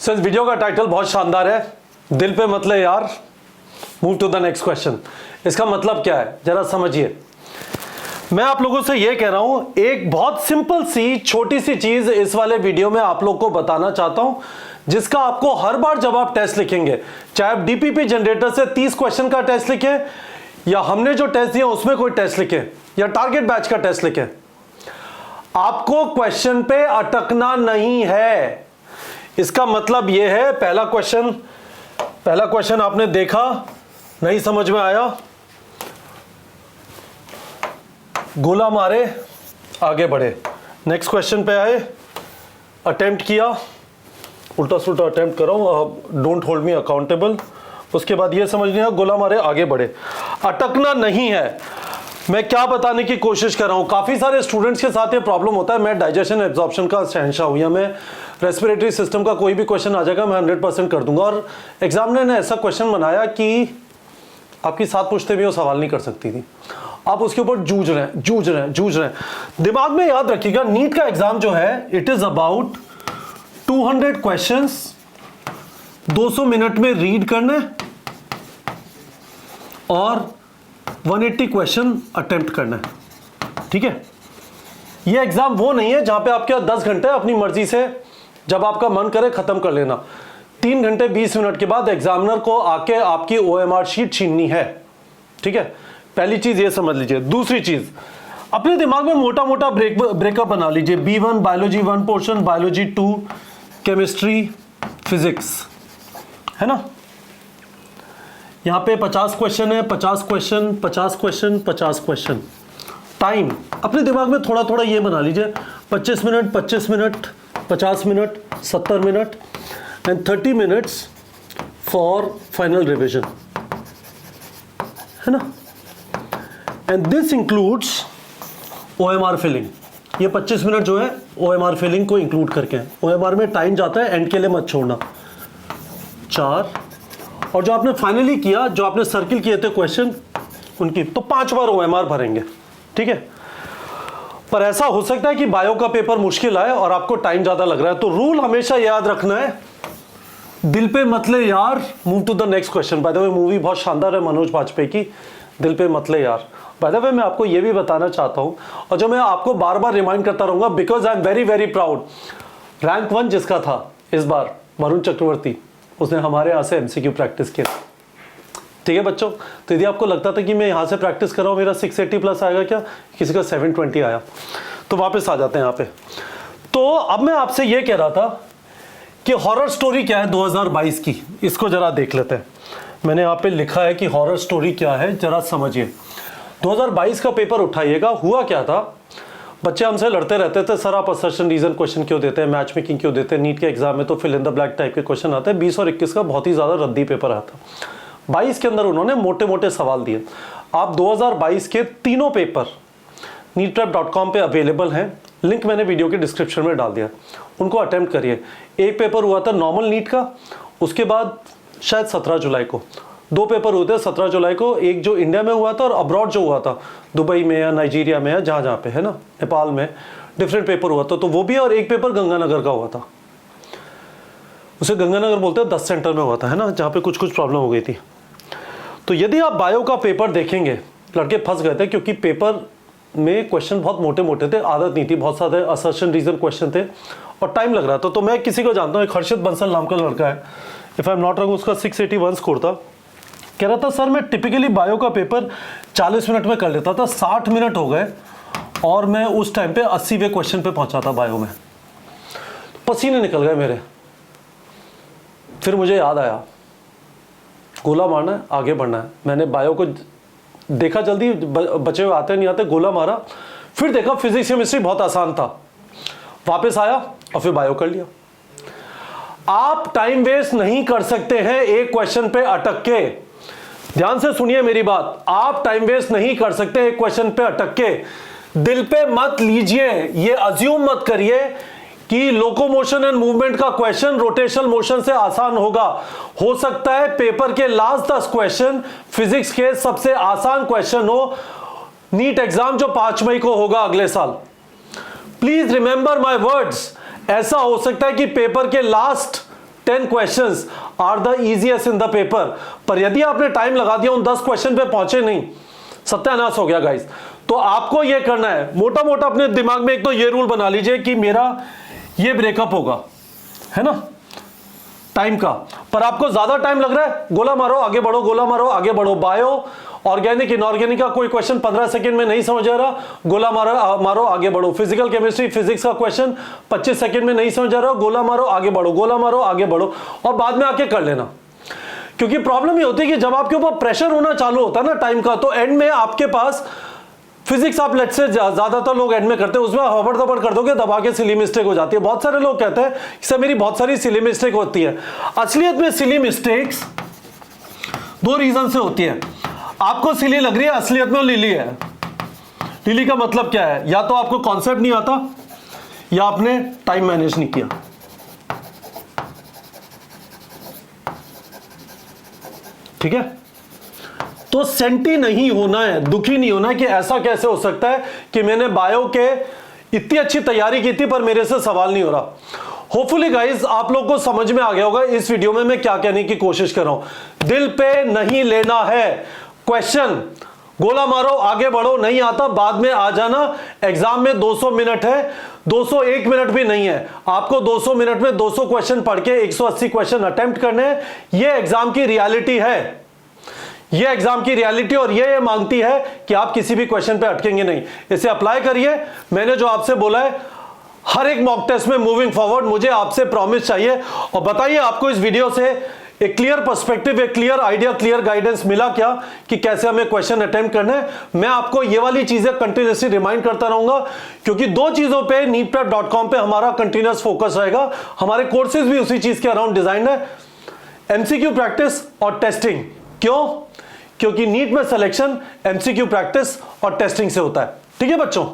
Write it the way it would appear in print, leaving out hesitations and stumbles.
सो इस वीडियो का टाइटल बहुत शानदार है, दिल पे मत ले यार, move to the next question. इसका मतलब क्या है जरा समझिए। मैं आप लोगों से यह कह रहा हूं, एक बहुत सिंपल सी छोटी सी चीज इस वाले वीडियो में आप लोग को बताना चाहता हूं, जिसका आपको हर बार जब आप टेस्ट लिखेंगे, चाहे आप डीपीपी जनरेटर से 30 क्वेश्चन का टेस्ट लिखें, या हमने जो टेस्ट दिया उसमें कोई टेस्ट लिखें, या टारगेट बैच का टेस्ट लिखें, आपको क्वेश्चन पे अटकना नहीं है। इसका मतलब यह है, पहला क्वेश्चन आपने देखा, नहीं समझ में आया, गोला मारे, आगे बढ़े, नेक्स्ट क्वेश्चन पे आए, अटेम्प्ट किया, उल्टा सुल्टा अटेम्प्ट कर रहा हूं, डोंट होल्ड मी अकाउंटेबल। उसके बाद ये समझ लिया, गोला मारे, आगे बढ़े, अटकना नहीं है। मैं क्या बताने की कोशिश कर रहा हूं, काफी सारे स्टूडेंट्स के साथ ये प्रॉब्लम होता है। मैं डाइजेशन एब्जॉर्प्शन का शहंशाह हूं, या मैं रेस्पिरेटरी सिस्टम का कोई भी क्वेश्चन आ जाएगा मैं 100% कर दूंगा। और एग्जामिनर ने ऐसा क्वेश्चन बनाया कि आपकी 7 पुश्तें भी वो सवाल नहीं कर सकती थी, आप उसके ऊपर जूझ रहे हैं। दिमाग में याद रखिएगा, नीट का एग्जाम जो है, it is about 200 questions, 200 minute में रीड करना और 180 क्वेश्चन अटेम्प्ट करना है, ठीक है। ये एग्जाम वो नहीं है जहां पे आपके 10 घंटे अपनी मर्जी से जब आपका मन करे खत्म कर लेना। 3 घंटे 20 मिनट के बाद एग्जामिनर को आके आपकी OMR शीट छीननी है, ठीक है। पहली चीज ये समझ लीजिए। दूसरी चीज, अपने दिमाग में मोटा मोटा ब्रेकअप बना लीजिए। B1 biology 1 portion, biology 2, chemistry, physics, है ना। यहां पे 50 क्वेश्चन है, 50 क्वेश्चन। टाइम अपने दिमाग में थोड़ा थोड़ा ये बना लीजिए, 25 minute, 50 minute, 70 minute and 30 minutes for final revision, है ना। And this includes OMR filling. ये 25 मिनट जो है OMR फिलिंग को इंक्लूड करके है। OMR में टाइम जाता है, एंड के लिए मत छोड़ना। 4, और जो आपने फाइनली किया, जो आपने सर्किल किए थे क्वेश्चन उनकी, तो 5 बार OMR भरेंगे, ठीक है। पर ऐसा हो सकता है कि बायो का पेपर मुश्किल आए और आपको टाइम ज्यादा लग रहा है, तो रूल हमेशा याद रखना है, दिल पे मत ले यार, move to the next question. By the way movie बहुत शानदार है मनोज बाजपेयी की, दिल पे मत ले यार। बाय द वे मैं आपको यह भी बताना चाहता हूं, और जो मैं आपको बार बार रिमाइंड करता रहूंगा, because I am very very proud, rank 1 जिसका था इस बार, वरुण चक्रवर्ती, उसने हमारे यहां से MCQ प्रैक्टिस किया, ठीक है बच्चों। तो यदि आपको लगता था कि मैं यहां से प्रैक्टिस कर रहा हूं, मेरा 680 प्लस आएगा क्या, किसी का 720 आया, तो वापस आ जाते हैं यहां पे। तो अब मैं आपसे यह कह रहा था कि हॉरर स्टोरी क्या है 2022 की, इसको जरा देख लेते हैं। मैंने यहां पे लिखा है कि हॉरर स्टोरी क्या है, जरा समझिए। 2022 का पेपर उठाइएगा। हुआ क्या था, बच्चे हमसे लड़ते रहते थे, सर आप असर्शन रीजन क्वेश्चन क्यों देते हैं, मैच मेकिंग क्यों देते हैं, नीट के एग्जाम में तो fill in the blank type के क्वेश्चन आते हैं। 20 और 21 का बहुत ही ज्यादा रद्दी पेपर आता। 22 के अंदर उन्होंने मोटे मोटे सवाल दिए। आप 2022 के तीनों पेपर neetprep.com पे अवेलेबल हैं, लिंक मैंने वीडियो के डिस्क्रिप्शन में डाल दिया, उनको अटेम्प्ट करिए। एक पेपर हुआ था नॉर्मल नीट का, उसके बाद शायद 17 जुलाई को 2 पेपर हुए थे। 17 जुलाई को एक जो इंडिया में हुआ था, और अब्रॉड जो हुआ था दुबई में या नाइजीरिया में या जहाँ जहाँ पे है ना, नेपाल में, डिफरेंट पेपर हुआ था, तो वो भी। और एक पेपर गंगानगर का हुआ था, उसे गंगानगर बोलते हैं, 10 सेंटर में हुआ था, है ना, जहाँ पे कुछ प्रॉब्लम हो गई थी। तो यदि आप बायो का पेपर देखेंगे, लड़के फंस गए थे, क्योंकि पेपर में क्वेश्चन बहुत मोटे मोटे थे, आदत नहीं थी, बहुत सारे असर्शन रीजन क्वेश्चन थे और टाइम लग रहा था। तो मैं किसी को जानता हूँ, एक हर्षित बंसल नाम का लड़का है, if I am not wrong, उसका 681 स्कोर था। कह रहा था सर मैं टिपिकली बायो का पेपर 40 मिनट में कर लेता था, 60 मिनट हो गए और मैं उस टाइम पे 80वें क्वेश्चन पे पहुंचा था बायो में। पसीने निकल गए मेरे। फिर मुझे याद आया, गोला मारना है, आगे बढ़ना है। मैंने बायो को देखा, जल्दी बचे हुए आते नहीं आते, गोला मारा, फिर देखा फिजिक्स केमिस्ट्री बहुत आसान था, वापस आया और फिर बायो कर लिया। आप टाइम वेस्ट नहीं कर सकते हैं एक क्वेश्चन पे अटक के। ध्यान से सुनिए मेरी बात, आप टाइम वेस्ट नहीं कर सकते एक क्वेश्चन पे अटक के। दिल पे मत लीजिए, ये अज्यूम मत करिए कि लोकोमोशन एंड मूवमेंट का क्वेश्चन रोटेशनल मोशन से आसान होगा। हो सकता है पेपर के लास्ट 10 क्वेश्चन फिजिक्स के सबसे आसान क्वेश्चन हो, नीट एग्जाम जो 5 मई को होगा अगले साल। प्लीज रिमेंबर माय वर्ड्स, ऐसा हो सकता है कि पेपर के last 10 questions are the easiest in the paper, पर यदि आपने टाइम लगा दिया उन 10 क्वेश्चन पे पहुंचे नहीं, सत्यानाश हो गया गाइस। तो आपको ये करना है, मोटा मोटा अपने दिमाग में एक तो ये रूल बना लीजिए कि मेरा ये ब्रेकअप होगा, है ना, टाइम का। पर आपको ज्यादा टाइम लग रहा है, गोला मारो आगे बढ़ो, गोला मारो आगे बढ़ो। बायो ऑर्गेनिक इनऑर्गेनिक का कोई क्वेश्चन 15 सेकंड में नहीं समझ आ रहा, गोला मारो आगे बढ़ो। फिजिकल केमिस्ट्री फिजिक्स का क्वेश्चन 25 सेकंड में नहीं समझ आ रहा, गोला मारो आगे बढ़ो, गोला मारो आगे बढ़ो, और बाद में आके कर लेना। क्योंकि प्रॉब्लम ये होती है कि जब आपके ऊपर प्रेशर होना चालू होता है ना टाइम का, तो एंड में आपके पास फिजिक्स आप लेट से ज्यादातर लोग एंड में करते हैं, उसमें हबड़ दबड़ कर दोगे, दबा के सिली मिस्टेक हो जाती है। बहुत सारे लोग कहते हैं इससे मेरी बहुत सारी सिली मिस्टेक होती है। असलियत में सिली मिस्टेक्स 2 रीजन से होती है। आपको सिली लग रही है, असलियत में लिली है। लिली का मतलब क्या है, या तो आपको कॉन्सेप्ट नहीं आता या आपने टाइम मैनेज नहीं किया। ठीक है, तो सेंटी नहीं होना है, दुखी नहीं होना है कि ऐसा कैसे हो सकता है कि मैंने बायो के इतनी अच्छी तैयारी की थी पर मेरे से सवाल नहीं हो रहा। होपफुली गाइस आप लोग को समझ में आ गया होगा इस वीडियो में मैं क्या कहने की कोशिश कर रहा हूं। दिल पे नहीं लेना है क्वेश्चन, गोला मारो आगे बढ़ो, नहीं आता बाद में आ जाना। एग्जाम में 200 मिनट है, 201 मिनट भी नहीं है। आपको 200 मिनट में 200 क्वेश्चन पढ़ के 180 क्वेश्चन अटेम्प्ट करने हैं। यह एग्जाम की रियलिटी है, ये एग्जाम की रियलिटी, और ये मांगती है कि आप किसी भी क्वेश्चन पे अटकेंगे नहीं। इसे अप्लाई करिए। मैंने जो आपसे बोला है हर एक मॉक टेस्ट में मूविंग फॉरवर्ड मुझे आपसे प्रॉमिस चाहिए। और बताइए आपको इस वीडियो से एक क्लियर पर्सपेक्टिव, एक क्लियर आइडिया, क्लियर गाइडेंस मिला क्या कि कैसे हमें क्वेश्चन अटेम्प्ट करना है। मैं आपको ये वाली चीजें कंटिन्यूसली रिमाइंड करता रहूंगा, क्योंकि 2 चीजों पे neetprep.com पे हमारा कंटिन्यूस फोकस रहेगा। हमारे कोर्सेज भी उसी चीज के अराउंड डिजाइन है, एमसीक्यू प्रैक्टिस और टेस्टिंग। क्यों? क्योंकि नीट में सिलेक्शन एमसीक्यू प्रैक्टिस और टेस्टिंग से होता है। ठीक है बच्चों।